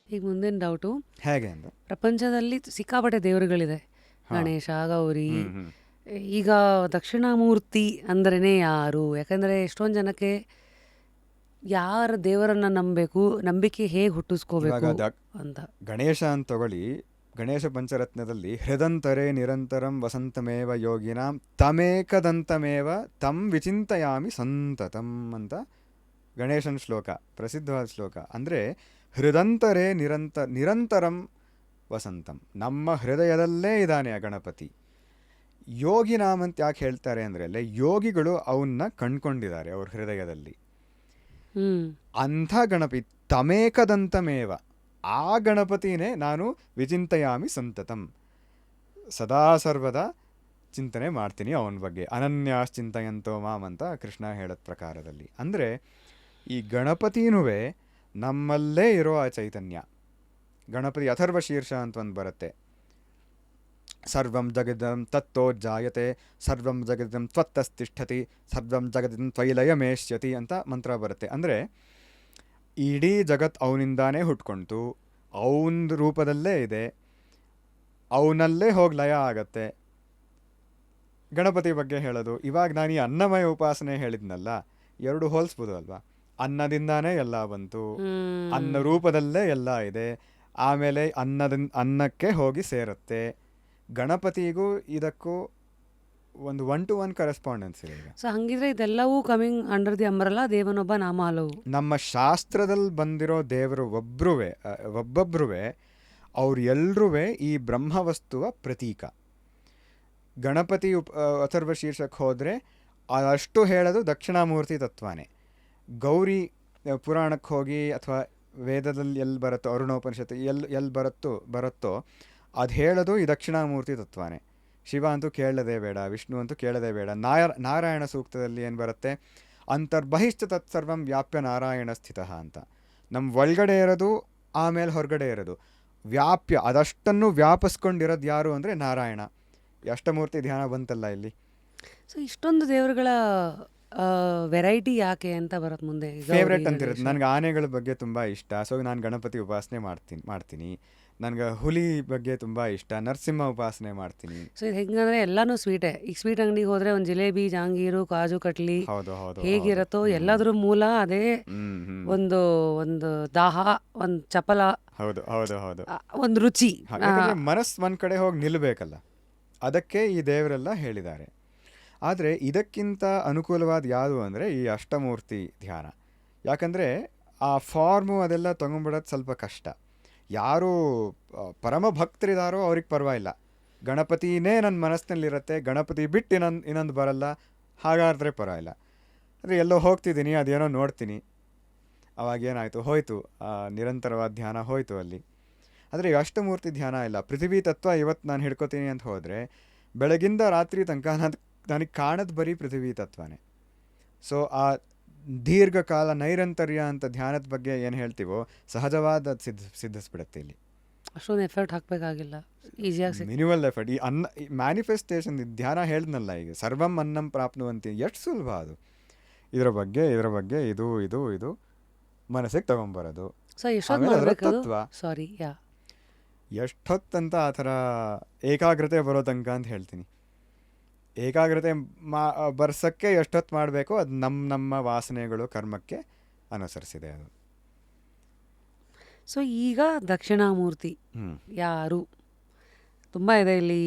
ಈಗ ಮುಂದಿನ ಡೌಟು, ಹೇಗೆ ಅಂತ. ಪ್ರಪಂಚದಲ್ಲಿ ಸಿಕ್ಕಾಪಟ್ಟೆ ದೇವರುಗಳಿದೆ, ಹಾಂ. ಗಣೇಶ, ಗೌರಿ. ಹ್ಞೂ ಹ್ಞೂ ಈಗ ದಕ್ಷಿಣಾಮೂರ್ತಿ ಅಂದ್ರೇ ಯಾರು? ಯಾಕಂದರೆ ಎಷ್ಟೊಂದು ಜನಕ್ಕೆ ಯಾರ ದೇವರನ್ನ ನಂಬಬೇಕು, ನಂಬಿಕೆ ಹೇಗೆ ಹುಟ್ಟಿಸ್ಕೋಬೇಕು ಇವಾಗ ಅಂತ. ಗಣೇಶ ಅಂತ ತಗೊಳ್ಳಿ. ಗಣೇಶ ಪಂಚರತ್ನದಲ್ಲಿ ಹೃದಂತರೇ ನಿರಂತರಂ ವಸಂತಮೇವ ಯೋಗಿನಾಂ ತಮೇಕದಂತಮೇವ ತಂ ವಿಚಿಂತಯಾಮಿ ಸಂತತಂ ಅಂತ ಗಣೇಶನ ಶ್ಲೋಕ, ಪ್ರಸಿದ್ಧವಾದ ಶ್ಲೋಕ. ಅಂದರೆ ಹೃದಂತರೇ ನಿರಂತರಂ ವಸಂತಂ, ನಮ್ಮ ಹೃದಯದಲ್ಲೇ ಇದ್ದಾನೆ ಆ ಗಣಪತಿ. ಯೋಗಿನಾಮ್ ಅಂತ ಯಾಕೆ ಹೇಳ್ತಾರೆ ಅಂದರೆ, ಅಲ್ಲೇ ಯೋಗಿಗಳು ಅವನ್ನ ಕಂಡ್ಕೊಂಡಿದ್ದಾರೆ ಅವ್ರ ಹೃದಯದಲ್ಲಿ. ಅಂಥ ಗಣಪತಿ ತಮೇಕದಂತಮೇವ, ಆ ಗಣಪತಿನೇ ನಾನು ವಿಚಿಂತಯಾಮಿ ಸಂತತಂ, ಸದಾ ಸರ್ವದ ಚಿಂತನೆ ಮಾಡ್ತೀನಿ ಅವನ ಬಗ್ಗೆ. ಅನನ್ಯಾಶ್ಚಿಂತಯಂತೋ ಮಾಮ್ ಅಂತ ಕೃಷ್ಣ ಹೇಳೋದ್ ಪ್ರಕಾರದಲ್ಲಿ. ಅಂದರೆ ಈ ಗಣಪತಿನೂ ನಮ್ಮಲ್ಲೇ ಇರೋ ಆ ಚೈತನ್ಯ. ಗಣಪತಿ ಅಥರ್ವ ಶೀರ್ಷ ಅಂತ ಒಂದು ಬರುತ್ತೆ, ಸರ್ವಂ ಜಗದಂ ತತ್ತೋ ಜಾಯತೆ, ಸರ್ವಂ ಜಗದಂ ತ್ವತ್ತಸ್ತಿಷ್ಠತಿ, ಸರ್ವಂ ಜಗದಂ ತ್ವೈಲಯಮೇಷ್ಯತಿ ಅಂತ ಮಂತ್ರ ಬರುತ್ತೆ. ಅಂದರೆ ಇಡೀ ಜಗತ್ ಅವನಿಂದಾನೇ ಹುಟ್ಕೊಂತು, ಅವನ ರೂಪದಲ್ಲೇ ಇದೆ, ಅವನಲ್ಲೇ ಹೋಗಿ ಲಯ ಆಗತ್ತೆ. ಗಣಪತಿ ಬಗ್ಗೆ ಹೇಳೋದು. ಇವಾಗ ನಾನು ಈ ಅನ್ನಮಯ ಉಪಾಸನೆ ಹೇಳಿದ್ನಲ್ಲ, ಎರಡು ಹೋಲಿಸ್ಬೋದು ಅಲ್ವಾ. ಅನ್ನದಿಂದಾನೇ ಎಲ್ಲ ಬಂತು, ಅನ್ನ ರೂಪದಲ್ಲೇ ಎಲ್ಲ ಇದೆ, ಆಮೇಲೆ ಅನ್ನಕ್ಕೆ ಹೋಗಿ ಸೇರುತ್ತೆ. ಗಣಪತಿಗೂ ಇದಕ್ಕೂ ಒಂದು 1-to-1 ಕರೆಸ್ಪಾಂಡೆನ್ಸ್ ಇದೆ ಈಗ. ಸೊ ಹಂಗಿದ್ರೆ ಇದೆಲ್ಲವೂ ಕಮಿಂಗ್ ಅಂಡರ್ ದಿ ಅಂಬ್ರಲ್ಲ ದೇವನೊಬ್ಬ ನಾಮ ಹಲವು. ನಮ್ಮ ಶಾಸ್ತ್ರದಲ್ಲಿ ಬಂದಿರೋ ದೇವರು ಒಬ್ಬೊಬ್ರೂ ಅವ್ರು ಎಲ್ರೂ ಈ ಬ್ರಹ್ಮವಸ್ತುವ ಪ್ರತೀಕ. ಗಣಪತಿ ಅಥರ್ವ ಶೀರ್ಷಕ್ಕೆ ಹೋದರೆ ಅಷ್ಟು ಹೇಳೋದು ದಕ್ಷಿಣಾಮೂರ್ತಿ ತತ್ವನೇ. ಗೌರಿ ಪುರಾಣಕ್ಕೆ ಹೋಗಿ ಅಥವಾ ವೇದದಲ್ಲಿ ಎಲ್ಲಿ ಬರುತ್ತೋ, ಅರುಣೋಪನಿಷತ್ತು ಎಲ್ಲಿ ಬರುತ್ತೋ ಅದು ಹೇಳೋದು ಈ ದಕ್ಷಿಣಾಮೂರ್ತಿ ತತ್ವನೇ. ಶಿವ ಅಂತೂ ಕೇಳದೇ ಬೇಡ, ವಿಷ್ಣು ಅಂತೂ ಕೇಳದೇ ಬೇಡ. ನಾರಾಯಣ ಸೂಕ್ತದಲ್ಲಿ ಏನು ಬರುತ್ತೆ, ಅಂತರ್ಬಹಿಶ್ಚ ತತ್ಸರ್ವಂ ವ್ಯಾಪ್ಯ ನಾರಾಯಣ ಸ್ಥಿತಃ ಅಂತ. ನಮ್ಮ ಒಳಗಡೆ ಇರೋದು, ಆಮೇಲೆ ಹೊರಗಡೆ ಇರೋದು, ವ್ಯಾಪ್ಯ ಅದಷ್ಟನ್ನು ವ್ಯಾಪಿಸ್ಕೊಂಡಿರೋದು ಯಾರು ಅಂದರೆ ನಾರಾಯಣ. ಅಷ್ಟಮೂರ್ತಿ ಧ್ಯಾನ ಬಂತಲ್ಲ ಇಲ್ಲಿ. ಸೊ ಇಷ್ಟೊಂದು ದೇವರುಗಳ ವೆರೈಟಿ ಯಾಕೆ ಅಂತ ಬರುತ್ತೆ ಮುಂದೆ. ಫೇವ್ರೆಟ್ ಅಂತಿರುತ್ತೆ. ನನಗೆ ಆನೆಗಳ ಬಗ್ಗೆ ತುಂಬ ಇಷ್ಟ, ಸೊ ನಾನು ಗಣಪತಿ ಉಪಾಸನೆ ಮಾಡ್ತೀನಿ. ನನಗೆ ಹುಲಿ ಬಗ್ಗೆ ತುಂಬ ಇಷ್ಟ, ನರಸಿಂಹ ಉಪಾಸನೆ ಮಾಡ್ತೀನಿ. ಸೊ ಇದು ಹೆಂಗಂದ್ರೆ ಎಲ್ಲಾನು ಸ್ವೀಟೇ. ಈಗ ಸ್ವೀಟ್ ಅಂಗಡಿಗೆ ಹೋದ್ರೆ ಒಂದು ಜಿಲೇಬಿ, ಜಾಂಗೀರು, ಕಾಜು ಕಟ್ಲಿ ಹೇಗಿರತ್ತೋ ಎಲ್ಲಾದ್ರೂ ಮೂಲ ಅದೇ. ಒಂದು ಒಂದು ದಾಹ, ಒಂದು ಚಪಲ, ಹೌದು ಹೌದು ಹೌದು, ಒಂದು ರುಚಿ. ಮನಸ್ಸು ಒಂದ್ ಕಡೆ ಹೋಗಿ ನಿಲ್ಲಬೇಕಲ್ಲ, ಅದಕ್ಕೆ ಈ ದೇವರೆಲ್ಲ ಹೇಳಿದ್ದಾರೆ. ಆದರೆ ಇದಕ್ಕಿಂತ ಅನುಕೂಲವಾದ ಯಾವುದು ಅಂದರೆ ಈ ಅಷ್ಟಮೂರ್ತಿ ಧ್ಯಾನ. ಯಾಕಂದರೆ ಆ ಫಾರ್ಮು ಅದೆಲ್ಲ ತೊಗೊಂಬಿಡೋದು ಸ್ವಲ್ಪ ಕಷ್ಟ. ಯಾರು ಪರಮ ಭಕ್ತರಿದಾರೋ ಅವ್ರಿಗೆ ಪರವಾಗಿಲ್ಲ, ಗಣಪತಿನೇ ನನ್ನ ಮನಸ್ಸಿನಲ್ಲಿರುತ್ತೆ, ಗಣಪತಿ ಬಿಟ್ಟು ಇನ್ನೊಂದು ಬರಲ್ಲ, ಹಾಗಾದರೆ ಪರವಾಗಿಲ್ಲ. ಅಂದರೆ ಎಲ್ಲೋ ಹೋಗ್ತಿದ್ದೀನಿ, ಅದೇನೋ ನೋಡ್ತೀನಿ, ಅವಾಗೇನಾಯಿತು, ಹೋಯಿತು, ನಿರಂತರವಾದ ಧ್ಯಾನ ಹೋಯಿತು ಅಲ್ಲಿ. ಆದರೆ ಈ ಅಷ್ಟಮೂರ್ತಿ ಧ್ಯಾನ ಇಲ್ಲ. ಪೃಥ್ವಿ ತತ್ವ ಇವತ್ತು ನಾನು ಹಿಡ್ಕೋತೀನಿ ಅಂತ ಹೋದರೆ ಬೆಳಗಿಂದ ರಾತ್ರಿ ತನಕ ನನಗೆ ಕಾಣೋದು ಬರೀ ಪೃಥ್ವಿ ತತ್ವನೇ. ಸೊ ಆ ದೀರ್ಘಕಾಲ ನೈರಂತರ್ಯ ಅಂತ ಧ್ಯಾನದ ಬಗ್ಗೆ ಏನು ಹೇಳ್ತೀವೋ ಸಹಜವಾದ ಸಿದ್ಧಿಸ್ಬಿಡುತ್ತೆ ಇಲ್ಲಿ. ಅಷ್ಟೊಂದು ಎಫರ್ಟ್ ಹಾಕಬೇಕಾಗಿಲ್ಲ, ಈಸಿಯಾಗಿ ಮಿನಿಮಲ್ ಎಫರ್ಟ್. ಈ ಮ್ಯಾನಿಫೆಸ್ಟೇಷನ್ ಧ್ಯಾನ ಹೇಳಿದ್ನಲ್ಲ ಈಗ, ಸರ್ವಂ ಅನ್ನಂ ಪ್ರಾಪ್ನುವಂತಿ, ಎಷ್ಟು ಸುಲಭ ಅದು. ಇದರ ಬಗ್ಗೆ ಇದು ಇದು ಇದು ಮನಸ್ಸಿಗೆ ತಗೊಂಬರೋದು. ಸೊ ಎಷ್ಟೊತ್ತು ಎಷ್ಟೊತ್ತಂತ ಆ ಥರ ಏಕಾಗ್ರತೆ ಬರೋ ತನಕ ಅಂತ ಹೇಳ್ತೀನಿ. ಏಕಾಗ್ರತೆ ಬರ್ಸೋಕ್ಕೆ ಎಷ್ಟೊತ್ತು ಮಾಡಬೇಕು, ಅದು ನಮ್ಮ ವಾಸನೆಗಳು ಕರ್ಮಕ್ಕೆ ಅನುಸರಿಸಿದೆ ಅದು. ಸೊ ಈಗ ದಕ್ಷಿಣಾಮೂರ್ತಿ ಯಾರು? ತುಂಬ ಇದೆ ಇಲ್ಲಿ.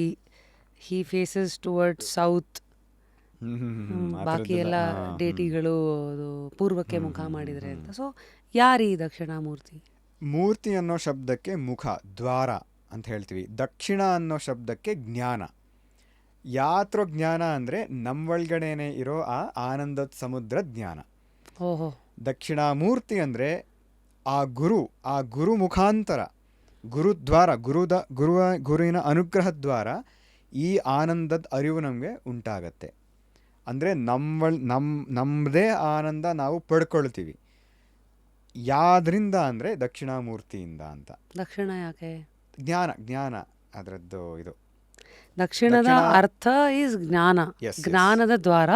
ಹಿ ಫೇಸಸ್ ಟುವರ್ಡ್ ಸೌತ್, ಬಾಕಿ ಎಲ್ಲ ಡೇಟಿಗಳು ಪೂರ್ವಕ್ಕೆ ಮುಖ ಮಾಡಿದರೆ ಅಂತ. ಸೊ ಯಾರೀ ದಕ್ಷಿಣಾಮೂರ್ತಿ? ಮೂರ್ತಿ ಅನ್ನೋ ಶಬ್ದಕ್ಕೆ ಮುಖ, ದ್ವಾರ ಅಂತ ಹೇಳ್ತೀವಿ. ದಕ್ಷಿಣ ಅನ್ನೋ ಶಬ್ದಕ್ಕೆ ಜ್ಞಾನ. ಯಾತ್ರೋ ಜ್ಞಾನ ಅಂದರೆ ನಮ್ಮೊಳಗಡೆನೆ ಇರೋ ಆ ಆನಂದದ ಸಮುದ್ರ ಜ್ಞಾನ. ಓಹೋ. ದಕ್ಷಿಣಾಮೂರ್ತಿ ಅಂದರೆ ಆ ಗುರು ಮುಖಾಂತರ, ಗುರುದ್ವಾರ, ಗುರುವಿನ ಅನುಗ್ರಹ ದ್ವಾರ ಈ ಆನಂದದ ಅರಿವು ನಮಗೆ ಉಂಟಾಗತ್ತೆ. ಅಂದರೆ ನಮ್ಮದೇ ಆನಂದ ನಾವು ಪಡ್ಕೊಳ್ತೀವಿ. ಯಾದ್ರಿಂದ ಅಂದರೆ ದಕ್ಷಿಣಾಮೂರ್ತಿಯಿಂದ ಅಂತ. ದಕ್ಷಿಣ ಯಾಕೆ? ಜ್ಞಾನ ಅದರದ್ದು ಇದು. ದಕ್ಷಿಣದ ಅರ್ಥ ಈಸ್ ಜ್ಞಾನ, ಜ್ಞಾನದ ದ್ವಾರ.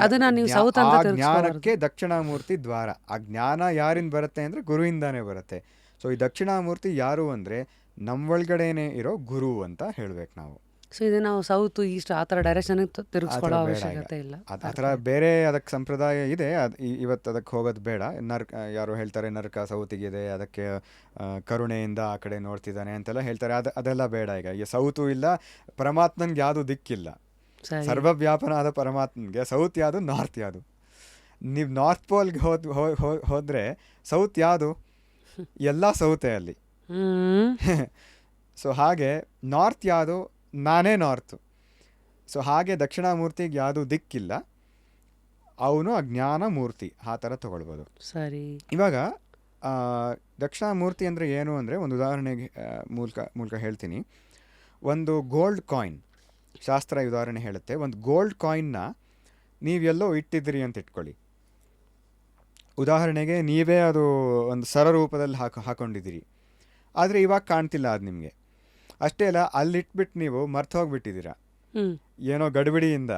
ಅದನ್ನ ನೀವು ಸೌತ್ ಅಂತ ಜ್ಞಾನಕ್ಕೆ ದಕ್ಷಿಣಾಮೂರ್ತಿ ದ್ವಾರ. ಆ ಜ್ಞಾನ ಯಾರಿಂದ ಬರುತ್ತೆ ಅಂದರೆ ಗುರುವಿಂದಾನೇ ಬರುತ್ತೆ. ಸೊ ಈ ದಕ್ಷಿಣಾಮೂರ್ತಿ ಯಾರು ಅಂದರೆ ನಮ್ಮೊಳಗಡೆನೇ ಇರೋ ಗುರು ಅಂತ ಹೇಳ್ಬೇಕು ನಾವು. ಸೊ ಇದು ನಾವು ಸೌತ್ ಈಸ್ಟ್ ಆ ಥರ ಡೈರೆಕ್ಷನ್ಗೆ ಆ ಥರ ತಿರುಗಿಸ್ಕೊಳ್ಳೋ ಬೇಡ ಈಗ. ಅವಶ್ಯಕತೆ ಇಲ್ಲ. ಆ ಥರ ಬೇರೆ ಅದಕ್ಕೆ ಸಂಪ್ರದಾಯ ಇದೆ, ಅದು ಇವತ್ತು ಅದಕ್ಕೆ ಹೋಗೋದು ಬೇಡ. ಯಾರು ಹೇಳ್ತಾರೆ ನರಕ ಸೌತಿಗಿದೆ, ಅದಕ್ಕೆ ಕರುಣೆಯಿಂದ ಆ ಕಡೆ ನೋಡ್ತಿದ್ದಾನೆ ಅಂತೆಲ್ಲ ಹೇಳ್ತಾರೆ. ಅದೆಲ್ಲ ಬೇಡ ಈಗ. ಈ ಸೌತು ಇಲ್ಲ, ಪರಮಾತ್ಮನ್ಗೆ ಯಾವುದು ದಿಕ್ಕಿಲ್ಲ. ಸರಿ. ಸರ್ವವ್ಯಾಪನಾದ ಪರಮಾತ್ಮನಿಗೆ ಸೌತ್ ಯಾವುದು, ನಾರ್ತ್ ಯಾವುದು? ನೀವು ನಾರ್ತ್ ಪೋಲ್ಗೆ ಹೋದರೆ ಸೌತ್ ಯಾವುದು? ಎಲ್ಲ ಸೌತೆ ಅಲ್ಲಿ. ಸೊ ಹಾಗೆ ನಾರ್ತ್ ಯಾವುದು? ನಾನೇ ನಾರ್ತು. ಸೊ ಹಾಗೆ ದಕ್ಷಿಣಾಮೂರ್ತಿಗೆ ಯಾವುದು ದಿಕ್ಕಿಲ್ಲ, ಅವನು ಅಜ್ಞಾನ ಮೂರ್ತಿ, ಆ ಥರ ತಗೊಳ್ಬೋದು. ಸರಿ. ಇವಾಗ ದಕ್ಷಿಣಾಮೂರ್ತಿ ಅಂದರೆ ಏನು ಅಂದರೆ, ಒಂದು ಉದಾಹರಣೆಗೆ ಮೂಲಕ ಹೇಳ್ತೀನಿ. ಒಂದು ಗೋಲ್ಡ್ ಕಾಯಿನ್, ಶಾಸ್ತ್ರ ಉದಾಹರಣೆ ಹೇಳುತ್ತೆ. ಒಂದು ಗೋಲ್ಡ್ ಕಾಯಿನ್ನ ನೀವೆಲ್ಲೋ ಇಟ್ಟಿದ್ದೀರಿ ಅಂತ ಇಟ್ಕೊಳ್ಳಿ. ಉದಾಹರಣೆಗೆ ನೀವೇ ಅದು ಒಂದು ಸರ ರೂಪದಲ್ಲಿ ಹಾಕೊಂಡಿದ್ದೀರಿ, ಆದರೆ ಇವಾಗ ಕಾಣ್ತಿಲ್ಲ ಅದು ನಿಮಗೆ. ಅಷ್ಟೇ ಅಲ್ಲ, ಅಲ್ಲಿಟ್ಬಿಟ್ಟು ನೀವು ಮರ್ತೋಗ್ಬಿಟ್ಟಿದ್ದೀರಾ, ಏನೋ ಗಡಿಬಿಡಿಯಿಂದ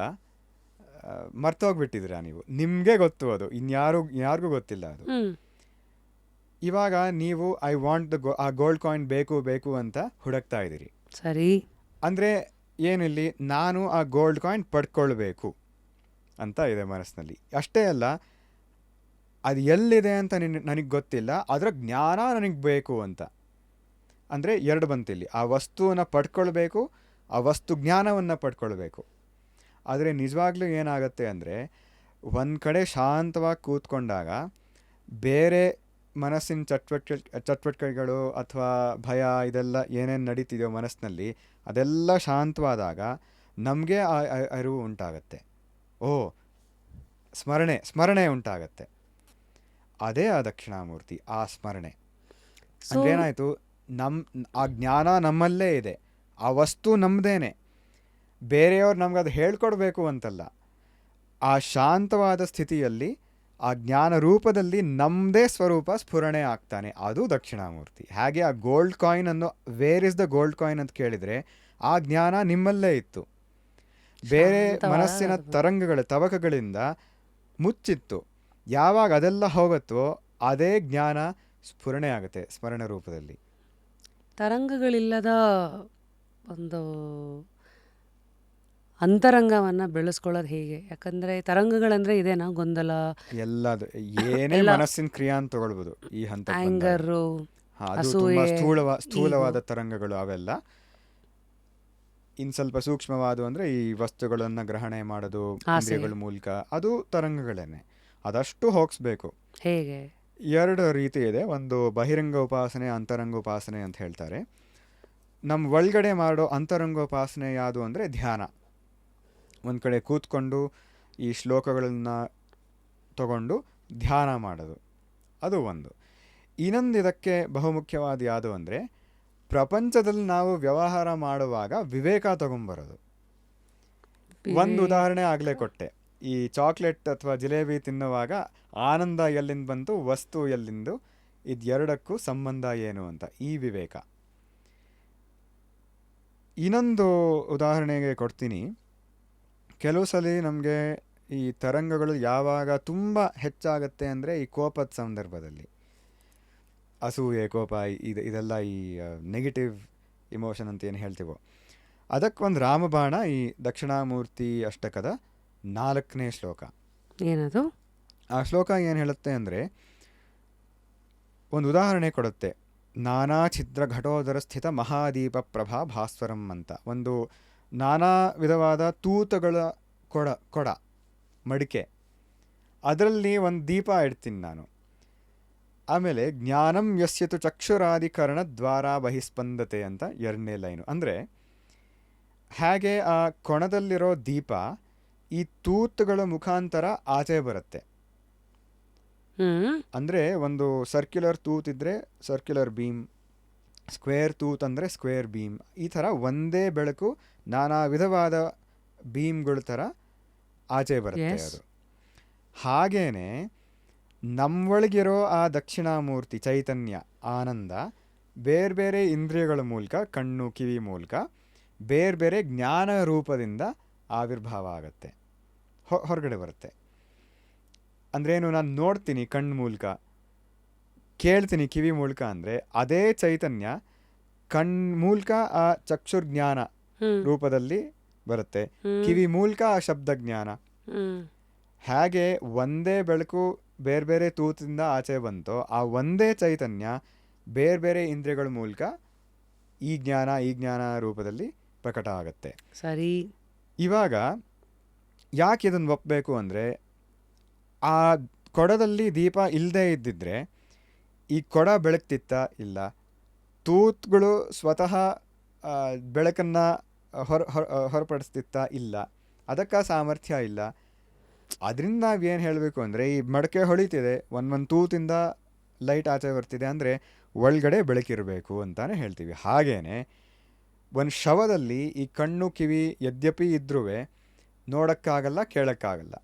ಮರ್ತೋಗ್ಬಿಟ್ಟಿದ್ದೀರಾ ನೀವು. ನಿಮಗೆ ಗೊತ್ತು, ಅದು ಯಾರಿಗೂ ಗೊತ್ತಿಲ್ಲ ಅದು. ಇವಾಗ ನೀವು ಐ ವಾಂಟ್ ಆ ಗೋಲ್ಡ್ ಕಾಯಿನ್ ಬೇಕು ಅಂತ ಹುಡುಕ್ತಾ ಇದ್ದೀರಿ. ಸರಿ. ಅಂದರೆ ಏನಿಲ್ಲಿ, ನಾನು ಆ ಗೋಲ್ಡ್ ಕಾಯಿನ್ ಪಡ್ಕೊಳ್ಬೇಕು ಅಂತ ಇದೆ ಮನಸ್ಸಿನಲ್ಲಿ. ಅಷ್ಟೇ ಅಲ್ಲ, ಅದು ಎಲ್ಲಿದೆ ಅಂತ ನನಗೆ ಗೊತ್ತಿಲ್ಲ, ಅದರ ಜ್ಞಾನ ನನಗೆ ಬೇಕು ಅಂತ. ಅಂದರೆ ಎರಡು ಬಂತಿಲ್ಲಿ, ಆ ವಸ್ತುವನ್ನು ಪಡ್ಕೊಳ್ಬೇಕು, ಆ ವಸ್ತು ಜ್ಞಾನವನ್ನು ಪಡ್ಕೊಳ್ಬೇಕು. ಆದರೆ ನಿಜವಾಗ್ಲೂ ಏನಾಗುತ್ತೆ ಅಂದರೆ, ಒಂದು ಕಡೆ ಶಾಂತವಾಗಿ ಕೂತ್ಕೊಂಡಾಗ ಬೇರೆ ಮನಸ್ಸಿನ ಚಟುವಟಿಕೆಗಳು ಅಥವಾ ಭಯ ಇದೆಲ್ಲ ಏನೇನು ನಡೀತಿದೆಯೋ ಮನಸ್ಸಿನಲ್ಲಿ, ಅದೆಲ್ಲ ಶಾಂತವಾದಾಗ ನಮಗೆ ಆ ಅರಿವು ಉಂಟಾಗತ್ತೆ. ಓ, ಸ್ಮರಣೆ ಉಂಟಾಗತ್ತೆ. ಅದೇ ಆ ದಕ್ಷಿಣಾಮೂರ್ತಿ, ಆ ಸ್ಮರಣೆ. ಅಂದ್ರೆ ಏನಾಯಿತು, ಆ ಜ್ಞಾನ ನಮ್ಮಲ್ಲೇ ಇದೆ, ಆ ವಸ್ತು ನಮ್ಮದೇನೆ, ಬೇರೆಯವ್ರು ನಮ್ಗೆ ಅದು ಹೇಳ್ಕೊಡ್ಬೇಕು ಅಂತಲ್ಲ. ಆ ಶಾಂತವಾದ ಸ್ಥಿತಿಯಲ್ಲಿ ಆ ಜ್ಞಾನ ರೂಪದಲ್ಲಿ ನಮ್ಮದೇ ಸ್ವರೂಪ ಸ್ಫುರಣೆ ಆಗ್ತಾನೆ, ಅದು ದಕ್ಷಿಣಾಮೂರ್ತಿ. ಹಾಗೆ ಆ ಗೋಲ್ಡ್ ಕಾಯಿನ್ ಅನ್ನು, where is the gold coin ಅಂತ ಕೇಳಿದರೆ, ಆ ಜ್ಞಾನ ನಿಮ್ಮಲ್ಲೇ ಇತ್ತು, ಬೇರೆ ಮನಸ್ಸಿನ ತವಕಗಳಿಂದ ಮುಚ್ಚಿತ್ತು. ಯಾವಾಗ ಅದೆಲ್ಲ ಹೋಗುತ್ತೋ ಅದೇ ಜ್ಞಾನ ಸ್ಫುರಣೆ ಆಗುತ್ತೆ ಸ್ಮರಣ ರೂಪದಲ್ಲಿ. ತರಂಗಗಳಿಲ್ಲದ ಒಂದು ಅಂತರಂಗವನ್ನು ಬೆಳೆಸ್ಕೊಳ್ಳೋದು ಹೇಗೆ? ಯಾಕಂದರೆ ತರಂಗಗಳಂದರೆ ಇದೇನಾ ಗೊಂದಲ, ಎಲ್ಲದು ಏನೇ ಮನಸ್ಸಿನ ಕ್ರಿಯಾ ಅಂತ ತಗೊಳ್ಬೋದು. ಈ ಹಂತ ಆ್ಯಂಗರು, ಸ್ಥೂಲವಾದ ತರಂಗಗಳು ಅವೆಲ್ಲ. ಇನ್ನು ಸ್ವಲ್ಪ ಸೂಕ್ಷ್ಮವಾದ ಅಂದರೆ ಈ ವಸ್ತುಗಳನ್ನು ಗ್ರಹಣೆ ಮಾಡೋದು ಇಂದ್ರಿಯಗಳ ಮೂಲಕ, ಅದು ತರಂಗಗಳೇನೆ. ಅದಷ್ಟು ಹೋಗಿಸ್ಬೇಕು. ಹೇಗೆ? ಎರಡು ರೀತಿ ಇದೆ. ಒಂದು ಬಹಿರಂಗ ಉಪಾಸನೆ, ಅಂತರಂಗ ಉಪಾಸನೆ ಅಂತ ಹೇಳ್ತಾರೆ. ನಮ್ಮ ಒಳಗಡೆ ಮಾಡೋ ಅಂತರಂಗೋಪಾಸನೆ ಯಾವುದು ಅಂದರೆ ಧ್ಯಾನ. ಒಂದು ಕಡೆ ಕೂತ್ಕೊಂಡು ಈ ಶ್ಲೋಕಗಳನ್ನು ತಗೊಂಡು ಧ್ಯಾನ ಮಾಡೋದು, ಅದು ಒಂದು. ಇನ್ನೊಂದು ಇದಕ್ಕೆ ಬಹುಮುಖ್ಯವಾದ ಯಾವುದು ಅಂದರೆ, ಪ್ರಪಂಚದಲ್ಲಿ ನಾವು ವ್ಯವಹಾರ ಮಾಡುವಾಗ ವಿವೇಕ ತಗೊಂಬರೋದು. ಒಂದು ಉದಾಹರಣೆ ಆಗಲೇ ಕೊಟ್ಟೆ. ಈ ಚಾಕ್ಲೇಟ್ ಅಥವಾ ಜಿಲೇಬಿ ತಿನ್ನುವಾಗ ಆನಂದ ಎಲ್ಲಿಂದ ಬಂತು, ವಸ್ತು ಎಲ್ಲಿಂದು, ಇದೆರಡಕ್ಕೂ ಸಂಬಂಧ ಏನು ಅಂತ, ಈ ವಿವೇಕ. ಇನ್ನೊಂದು ಉದಾಹರಣೆಗೆ ಕೊಡ್ತೀನಿ. ಕೆಲವು ಸಲ ನಮಗೆ ಈ ತರಂಗಗಳು ಯಾವಾಗ ತುಂಬ ಹೆಚ್ಚಾಗತ್ತೆ ಅಂದರೆ ಈ ಕೋಪದ ಸಂದರ್ಭದಲ್ಲಿ, ಅಸೂಯೆ, ಕೋಪ, ಇದೆಲ್ಲ ಈ ನೆಗೆಟಿವ್ ಇಮೋಷನ್ ಅಂತ ಏನು ಹೇಳ್ತೀವೋ, ಅದಕ್ಕೊಂದು ರಾಮಬಾಣ ಈ ದಕ್ಷಿಣಾಮೂರ್ತಿ ಅಷ್ಟಕದ 4ನೇ ಶ್ಲೋಕ. ಏನದು? ಆ ಶ್ಲೋಕ ಏನು ಹೇಳುತ್ತೆ ಅಂದರೆ, ಒಂದು ಉದಾಹರಣೆ ಕೊಡುತ್ತೆ. ನಾನಾ ಛಿದ್ರ ಘಟೋದರ ಸ್ಥಿತ ಮಹಾದೀಪ ಪ್ರಭಾ ಭಾಸ್ವರಂ ಅಂತ. ಒಂದು ನಾನಾ ವಿಧವಾದ ತೂತಗಳ ಕೊಡ ಮಡಿಕೆ, ಅದರಲ್ಲಿ ಒಂದು ದೀಪ ಇಡ್ತೀನಿ ನಾನು. ಆಮೇಲೆ ಜ್ಞಾನಂ ಯಸ್ಯತು ಚಕ್ಷುರಾಧಿಕರಣ ದ್ವಾರ ಬಹಿಸ್ಪಂದತೆ ಅಂತ 2ನೇ ಲೈನು. ಅಂದರೆ ಹಾಗೆ ಆ ಕೊಣದಲ್ಲಿರೋ ದೀಪ ಈ ತೂತುಗಳ ಮುಖಾಂತರ ಆಚೆ ಬರುತ್ತೆ. ಅಂದರೆ ಒಂದು ಸರ್ಕ್ಯುಲರ್ ತೂತ್ ಇದ್ದರೆ ಸರ್ಕ್ಯುಲರ್ ಬೀಮ್, ಸ್ಕ್ವೇರ್ ತೂತ್ ಅಂದರೆ ಸ್ಕ್ವೇರ್ ಬೀಮ್, ಈ ಥರ ಒಂದೇ ಬೆಳಕು ನಾನಾ ವಿಧವಾದ ಬೀಮ್ಗಳ ಥರ ಆಚೆ ಬರುತ್ತೆ ಅದು. ಹಾಗೇನೆ ನಮ್ಮೊಳಗಿರೋ ಆ ದಕ್ಷಿಣಾಮೂರ್ತಿ ಚೈತನ್ಯ ಆನಂದ ಬೇರೆ ಬೇರೆ ಇಂದ್ರಿಯಗಳ ಮೂಲಕ, ಕಣ್ಣು ಕಿವಿ ಮೂಲಕ ಬೇರೆ ಬೇರೆ ಜ್ಞಾನ ರೂಪದಿಂದ ಆವಿರ್ಭಾವ ಆಗುತ್ತೆ, ಹೊರಗಡೆ ಬರುತ್ತೆ. ಅಂದ್ರೇನು, ನಾನು ನೋಡ್ತೀನಿ ಕಣ್ಣು ಮೂಲಕ, ಕೇಳ್ತೀನಿ ಕಿವಿ ಮೂಲಕ ಅಂದರೆ ಅದೇ ಚೈತನ್ಯ ಕಣ್ ಮೂಲಕ ಆ ಚಕ್ಷುರ್ಜ್ಞಾನ ಹ್ಮ್ ರೂಪದಲ್ಲಿ ಬರುತ್ತೆ, ಹ್ಮ್ ಕಿವಿ ಮೂಲಕ ಆ ಶಬ್ದ ಜ್ಞಾನ. ಹ್ಮ್ ಹಾಗೆ ಒಂದೇ ಬೆಳಕು ಬೇರೆ ಬೇರೆ ತೂತಿಂದ ಆಚೆ ಬಂತೋ ಆ ಒಂದೇ ಚೈತನ್ಯ ಬೇರೆ ಬೇರೆ ಇಂದ್ರಿಯಗಳ ಮೂಲಕ ಈ ಜ್ಞಾನ ರೂಪದಲ್ಲಿ ಪ್ರಕಟ ಆಗುತ್ತೆ. ಸರಿ. ಇವಾಗ ಯಾಕೆ ಇದನ್ನು ಒಪ್ಪಬೇಕು ಅಂದರೆ, ಆ ಕೊಡದಲ್ಲಿ ದೀಪ ಇಲ್ಲದೆ ಇದ್ದಿದ್ರೆ ಈ ಕೊಡ ಬೆಳಗ್ತಿತ್ತ? ಇಲ್ಲ. ತೂತ್ಗಳು ಸ್ವತಃ ಬೆಳಕನ್ನು ಹೊರಪಡಿಸ್ತಿತ್ತ? ಇಲ್ಲ. ಅದಕ್ಕೆ ಸಾಮರ್ಥ್ಯ ಇಲ್ಲ. ಅದರಿಂದ ನಾವೇನು ಹೇಳಬೇಕು ಅಂದರೆ, ಈ ಮಡಕೆ ಹೊಳಿತಿದೆ, ಒಂದೊಂದು ತೂತಿಂದ ಲೈಟ್ ಆಚೆ ಬರ್ತಿದೆ ಅಂದರೆ ಒಳಗಡೆ ಬೆಳಕಿರಬೇಕು ಅಂತಾನೆ ಹೇಳ್ತೀವಿ. ಹಾಗೇನೆ ಒಂದು ಶವದಲ್ಲಿ ಈ ಕಣ್ಣು ಕಿವಿ ಯದ್ಯಪಿ ಇದ್ರೂ ನೋಡೋಕ್ಕಾಗಲ್ಲ, ಕೇಳೋಕ್ಕಾಗಲ್ಲ.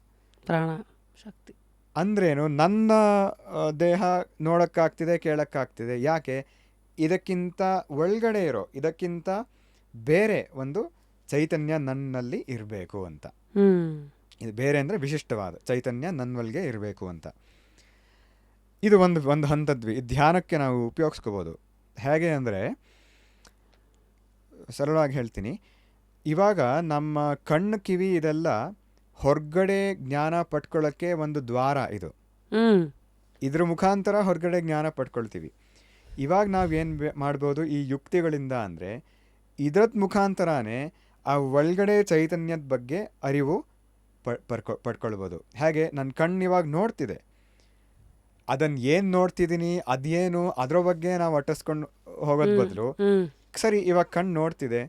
ಪ್ರಾಣ ಶಕ್ತಿ ಅಂದ್ರೇನು? ನನ್ನ ದೇಹ ನೋಡೋಕ್ಕಾಗ್ತಿದೆ, ಕೇಳೋಕ್ಕಾಗ್ತಿದೆ. ಯಾಕೆ? ಇದಕ್ಕಿಂತ ಒಳಗಡೆ ಇರೋ, ಇದಕ್ಕಿಂತ ಬೇರೆ ಒಂದು ಚೈತನ್ಯ ನನ್ನಲ್ಲಿ ಇರಬೇಕು ಅಂತ. ಇದು ಬೇರೆ ಅಂದರೆ ವಿಶಿಷ್ಟವಾದ ಚೈತನ್ಯ ನನ್ನೊಳಗೆ ಇರಬೇಕು ಅಂತ. ಇದು ಒಂದು ಹಂತದ್ವಿ ಧ್ಯಾನಕ್ಕೆ ನಾವು ಉಪಯೋಗಿಸ್ಕೋಬೋದು. ಹೇಗೆ ಅಂದರೆ, ಸರಳವಾಗಿ ಹೇಳ್ತೀನಿ, ಇವಾಗ ನಮ್ಮ ಕಣ್ಣು ಕಿವಿ ಇದೆಲ್ಲ ಹೊರಗಡೆ ಜ್ಞಾನ ಪಡ್ಕೊಳ್ಳೋಕ್ಕೆ ಒಂದು ದ್ವಾರ. ಇದು ಇದ್ರ ಮುಖಾಂತರ ಹೊರಗಡೆ ಜ್ಞಾನ ಪಡ್ಕೊಳ್ತೀವಿ. ಇವಾಗ ನಾವೇನು ಮಾಡ್ಬೋದು ಈ ಯುಕ್ತಿಗಳಿಂದ ಅಂದರೆ, ಇದರ ಮುಖಾಂತರನೇ ಆ ಒಳಗಡೆ ಚೈತನ್ಯದ ಬಗ್ಗೆ ಅರಿವು ಪಡ್ಕೊಳ್ಬೋದು. ಹೇಗೆ? ನನ್ನ ಕಣ್ಣು ಇವಾಗ ನೋಡ್ತಿದೆ, ಅದನ್ನು ಏನು ನೋಡ್ತಿದ್ದೀನಿ, ಅದೇನು, ಅದರ ಬಗ್ಗೆ ನಾವು ಅಟ್ಟಿಸ್ಕೊಂಡು ಹೋಗೋದು ಬದಲು, ಸರಿ ಇವಾಗ ಕಣ್ಣು ನೋಡ್ತಿದೆ,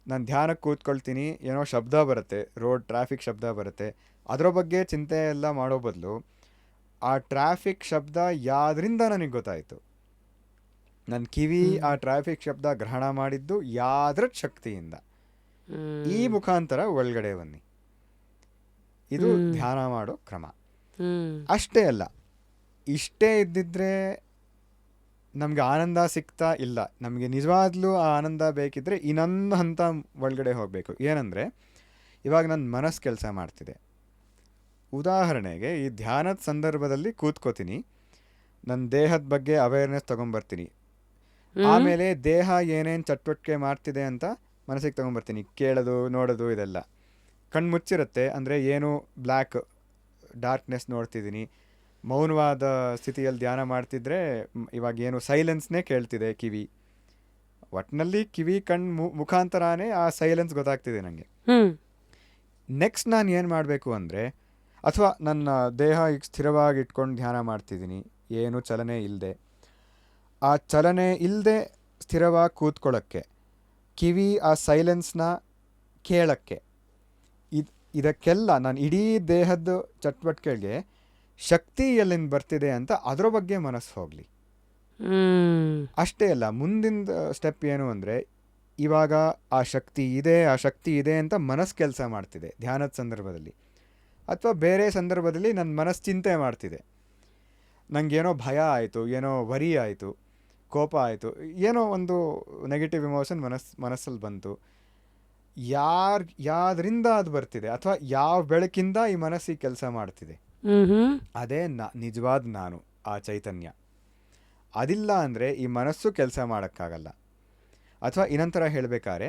ನಾನು ಧ್ಯಾನಕ್ಕೆ ಕೂತ್ಕೊಳ್ತೀನಿ, ಏನೋ ಶಬ್ದ ಬರುತ್ತೆ, ರೋಡ್ ಟ್ರಾಫಿಕ್ ಶಬ್ದ ಬರುತ್ತೆ, ಅದರ ಬಗ್ಗೆ ಚಿಂತೆ ಎಲ್ಲ ಮಾಡೋ ಬದಲು ಆ ಟ್ರಾಫಿಕ್ ಶಬ್ದ ಯಾವ್ದ್ರಿಂದ ನನಗೆ ಗೊತ್ತಾಯಿತು, ನನ್ನ ಕಿವಿ ಆ ಟ್ರಾಫಿಕ್ ಶಬ್ದ ಗ್ರಹಣ ಮಾಡಿದ್ದು ಯಾವ್ದ್ರ ಶಕ್ತಿಯಿಂದ, ಈ ಮುಖಾಂತರ ಒಳಗಡೆ ಬನ್ನಿ. ಇದು ಧ್ಯಾನ ಮಾಡೋ ಕ್ರಮ. ಅಷ್ಟೇ ಅಲ್ಲ, ಇಷ್ಟೇ ಇದ್ದಿದ್ರೆ ನಮಗೆ ಆನಂದ ಸಿಗ್ತಾ ಇಲ್ಲ. ನಮಗೆ ನಿಜವಾಗ್ಲೂ ಆ ಆನಂದ ಬೇಕಿದ್ರೆ ಇನ್ನೊಂದು ಹಂತ ಒಳಗಡೆ ಹೋಗಬೇಕು. ಏನಂದರೆ, ಇವಾಗ ನನ್ನ ಮನಸ್ಸು ಕೆಲಸ ಮಾಡ್ತಿದೆ. ಉದಾಹರಣೆಗೆ ಈ ಧ್ಯಾನದ ಸಂದರ್ಭದಲ್ಲಿ ಕೂತ್ಕೋತೀನಿ, ನನ್ನ ದೇಹದ ಬಗ್ಗೆ ಅವೇರ್ನೆಸ್ ತೊಗೊಂಬರ್ತೀನಿ. ಆಮೇಲೆ ದೇಹ ಏನೇನು ಚಟುವಟಿಕೆ ಮಾಡ್ತಿದೆ ಅಂತ ಮನಸ್ಸಿಗೆ ತೊಗೊಂಬರ್ತೀನಿ. ಕೇಳೋದು, ನೋಡೋದು, ಇದೆಲ್ಲ ಕಣ್ಣು ಮುಚ್ಚಿರುತ್ತೆ ಅಂದರೆ ಏನು ಬ್ಲ್ಯಾಕ್ ಡಾರ್ಕ್ನೆಸ್ ನೋಡ್ತಿದ್ದೀನಿ. ಮೌನವಾದ ಸ್ಥಿತಿಯಲ್ಲಿ ಧ್ಯಾನ ಮಾಡ್ತಿದ್ರೆ ಇವಾಗ ಏನು ಸೈಲೆನ್ಸ್ನೇ ಕೇಳ್ತಿದೆ ಕಿವಿ. ಒಟ್ಟಿನಲ್ಲಿ ಕಿವಿ ಕಣ್ಣು ಮುಖಾಂತರನೇ ಆ ಸೈಲೆನ್ಸ್ ಗೊತ್ತಾಗ್ತಿದೆ ನನಗೆ. ನೆಕ್ಸ್ಟ್ ನಾನು ಏನು ಮಾಡಬೇಕು ಅಂದರೆ, ಅಥವಾ ನನ್ನ ದೇಹ ಈಗ ಸ್ಥಿರವಾಗಿ ಇಟ್ಕೊಂಡು ಧ್ಯಾನ ಮಾಡ್ತಿದ್ದೀನಿ, ಏನು ಚಲನೆ ಇಲ್ಲದೆ, ಆ ಚಲನೆ ಇಲ್ಲದೆ ಸ್ಥಿರವಾಗಿ ಕೂತ್ಕೊಳ್ಳೋಕ್ಕೆ, ಕಿವಿ ಆ ಸೈಲೆನ್ಸ್ನ ಕೇಳೋಕ್ಕೆ, ಇದಕ್ಕೆಲ್ಲ ನಾನು ಇಡೀ ದೇಹದ ಚಟುವಟಿಕೆಗೆ ಶಕ್ತಿ ಎಲ್ಲಿಂದ ಬರ್ತಿದೆ ಅಂತ ಅದರ ಬಗ್ಗೆ ಮನಸ್ಸು ಹೋಗಲಿ. ಅಷ್ಟೇ ಅಲ್ಲ, ಮುಂದಿನ ಸ್ಟೆಪ್ ಏನು ಅಂದರೆ, ಇವಾಗ ಆ ಶಕ್ತಿ ಇದೆ ಅಂತ ಮನಸ್ಸು ಕೆಲಸ ಮಾಡ್ತಿದೆ ಧ್ಯಾನದ ಸಂದರ್ಭದಲ್ಲಿ, ಅಥವಾ ಬೇರೆ ಸಂದರ್ಭದಲ್ಲಿ ನನ್ನ ಮನಸ್ಸು ಚಿಂತೆ ಮಾಡ್ತಿದೆ. ನನಗೇನೋ ಭಯ ಆಯಿತು, ಏನೋ ವರಿ ಆಯಿತು, ಕೋಪ ಆಯಿತು, ಏನೋ ಒಂದು ನೆಗೆಟಿವ್ ಇಮೋಷನ್ ಮನಸ್ಸಲ್ಲಿ ಬಂತು. ಯಾವ್ದ್ರಿಂದ ಅದು ಬರ್ತಿದೆ, ಅಥವಾ ಯಾವ ಬೆಳಕಿಂದ ಈ ಮನಸ್ಸಿಗೆ ಕೆಲಸ ಮಾಡ್ತಿದೆ, ಅದೇ ನಿಜವಾದ ನಾನು, ಆ ಚೈತನ್ಯ. ಅದಿಲ್ಲ ಅಂದರೆ ಈ ಮನಸ್ಸು ಕೆಲಸ ಮಾಡೋಕ್ಕಾಗಲ್ಲ. ಅಥವಾ ಇನ್ನೊಂಥರ ಹೇಳಬೇಕಾದ್ರೆ,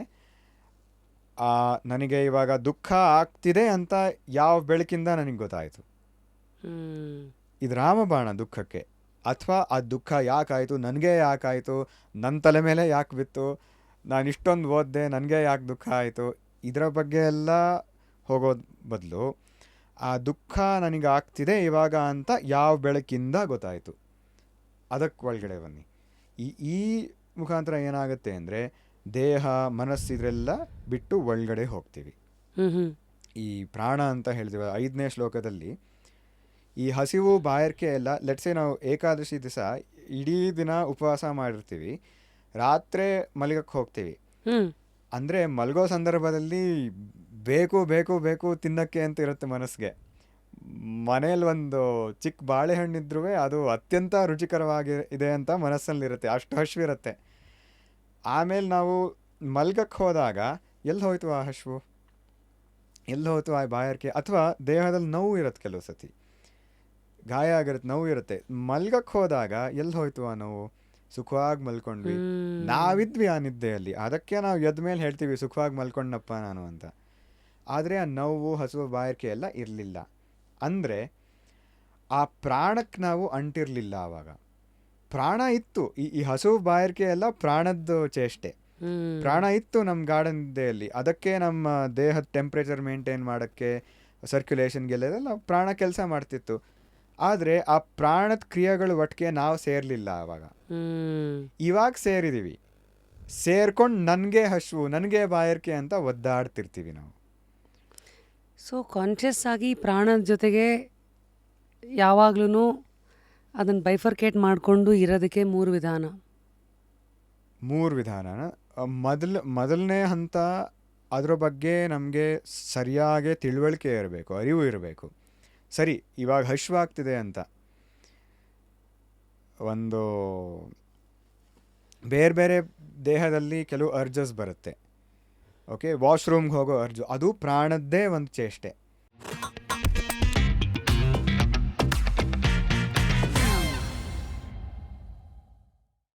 ನನಗೆ ಇವಾಗ ದುಃಖ ಆಗ್ತಿದೆ ಅಂತ ಯಾವ ಬೆಳಕಿಂದ ನನಗೆ ಗೊತ್ತಾಯಿತು, ಇದು ರಾಮಬಾಣ ದುಃಖಕ್ಕೆ. ಅಥವಾ ಆ ದುಃಖ ಯಾಕಾಯಿತು, ನನಗೆ ಯಾಕಾಯಿತು, ನನ್ನ ತಲೆ ಮೇಲೆ ಯಾಕೆ ಬಿತ್ತು, ನಾನು ಇಷ್ಟೊಂದು ಓದಿದೆ, ನನಗೆ ಯಾಕೆ ದುಃಖ ಆಯಿತು, ಇದರ ಬಗ್ಗೆ ಎಲ್ಲ ಹೋಗೋದು ಬದಲು ಆ ದುಃಖ ನನಗೆ ಆಗ್ತಿದೆ ಇವಾಗ ಅಂತ ಯಾವ ಬೆಳಕಿಂದ ಗೊತ್ತಾಯಿತು, ಅದಕ್ಕೆ ಒಳಗಡೆ ಬನ್ನಿ. ಈ ಮುಖಾಂತರ ಏನಾಗುತ್ತೆ ಅಂದರೆ, ದೇಹ ಮನಸ್ಸು ಇದರೆಲ್ಲ ಬಿಟ್ಟು ಒಳಗಡೆ ಹೋಗ್ತೀವಿ. ಈ ಪ್ರಾಣ ಅಂತ ಹೇಳ್ತೀವಿ 5ನೇ ಶ್ಲೋಕದಲ್ಲಿ, ಈ ಹಸಿವು ಬಾಯಾರಿಕೆ ಎಲ್ಲ, ಲೆಟ್ಸೆ ನಾವು ಏಕಾದಶಿ ದಿವಸ ಇಡೀ ದಿನ ಉಪವಾಸ ಮಾಡಿರ್ತೀವಿ, ರಾತ್ರಿ ಮಲಗಕ್ಕೆ ಹೋಗ್ತೀವಿ. ಅಂದರೆ ಮಲಗೋ ಸಂದರ್ಭದಲ್ಲಿ ಬೇಕು ಬೇಕು ಬೇಕು ತಿನ್ನಕ್ಕೆ ಅಂತ ಇರುತ್ತೆ ಮನಸ್ಸಿಗೆ. ಮನೇಲಿ ಒಂದು ಚಿಕ್ಕ ಬಾಳೆಹಣ್ಣಿದ್ರೂ ಅದು ಅತ್ಯಂತ ರುಚಿಕರವಾಗಿ ಇದೆ ಅಂತ ಮನಸ್ಸಲ್ಲಿರುತ್ತೆ, ಅಷ್ಟು ಹಶ್ವಿರುತ್ತೆ. ಆಮೇಲೆ ನಾವು ಮಲ್ಗಕ್ಕೆ ಹೋದಾಗ ಎಲ್ಲಿ ಹೋಯ್ತು ಆ ಹಶ್ವು, ಎಲ್ಲಿ ಹೋಯ್ತು ಆ ಬಾಯಾರಿಕೆ, ಅಥವಾ ದೇಹದಲ್ಲಿ ನೋವು ಇರುತ್ತೆ ಕೆಲವು ಸತಿ. ಗಾಯ ಆಗಿರುತ್ತೆ, ನೋವು ಇರುತ್ತೆ. ಮಲ್ಗಕ್ಕೆ ಹೋದಾಗ ಎಲ್ಲಿ ಹೋಯ್ತು ಆ ನೋವು? ಸುಖವಾಗಿ ಮಲ್ಕೊಂಡ್ವಿ, ನಾವಿದ್ವಿ ಆ ನಿದ್ದೆಯಲ್ಲಿ. ಅದಕ್ಕೆ ನಾವು ಎದ್ದ ಮೇಲೆ ಹೇಳ್ತೀವಿ ಸುಖವಾಗಿ ಮಲ್ಕೊಂಡಪ್ಪ ನಾನು ಅಂತ. ಆದರೆ ಆ ನೋವು, ಹಸುವು, ಬಾಯಾರಿಕೆ ಎಲ್ಲ ಇರಲಿಲ್ಲ. ಅಂದರೆ ಆ ಪ್ರಾಣಕ್ಕೆ ನಾವು ಅಂಟಿರಲಿಲ್ಲ ಆವಾಗ. ಪ್ರಾಣ ಇತ್ತು, ಈ ಹಸುವು ಬಾಯಾರಿಕೆ ಎಲ್ಲ ಪ್ರಾಣದ್ದು ಚೇಷ್ಟೆ. ಪ್ರಾಣ ಇತ್ತು ನಮ್ಮ ಗಾರ್ಡನ್ ನಿದ್ದೆಯಲ್ಲಿ. ಅದಕ್ಕೆ ನಮ್ಮ ದೇಹದ ಟೆಂಪ್ರೇಚರ್ ಮೇಂಟೈನ್ ಮಾಡೋಕ್ಕೆ, ಸರ್ಕ್ಯುಲೇಷನ್ಗೆಲ್ಲ ಪ್ರಾಣ ಕೆಲಸ ಮಾಡ್ತಿತ್ತು. ಆದರೆ ಆ ಪ್ರಾಣದ ಕ್ರಿಯೆಗಳು ಒಟ್ಟಿಗೆ ನಾವು ಸೇರಲಿಲ್ಲ ಆವಾಗ. ಇವಾಗ ಸೇರಿದ್ದೀವಿ, ಸೇರ್ಕೊಂಡು ನನಗೆ ಹಶು, ನನಗೆ ಬಾಯಾರಿಕೆ ಅಂತ ಒದ್ದಾಡ್ತಿರ್ತೀವಿ ನಾವು. ಸೊ ಕಾನ್ಷಿಯಸ್ ಆಗಿ ಪ್ರಾಣದ ಜೊತೆಗೆ ಯಾವಾಗ್ಲೂ ಅದನ್ನು ಬೈಫರ್ಕೇಟ್ ಮಾಡಿಕೊಂಡು ಇರೋದಕ್ಕೆ ಮೂರು ವಿಧಾನನ. ಮೊದಲನೇ ಹಂತ ಅದರ ಬಗ್ಗೆ ನಮಗೆ ಸರಿಯಾಗಿ ತಿಳುವಳಿಕೆ ಇರಬೇಕು, ಅರಿವು ಇರಬೇಕು. ಸರಿ, ಇವಾಗ ಹಶ್ವಾಗ್ತಿದೆ ಅಂತ ಒಂದು ಬೇರೆ ಬೇರೆ ದೇಹದಲ್ಲಿ ಕೆಲವು ಅರ್ಜಸ್ ಬರುತ್ತೆ. ಓಕೆ, ವಾಶ್ರೂಮ್ಗೆ ಹೋಗೋ ಅರ್ಜು, ಅದು ಪ್ರಾಣದ್ದೇ ಒಂದು ಚೇಷ್ಟೆ.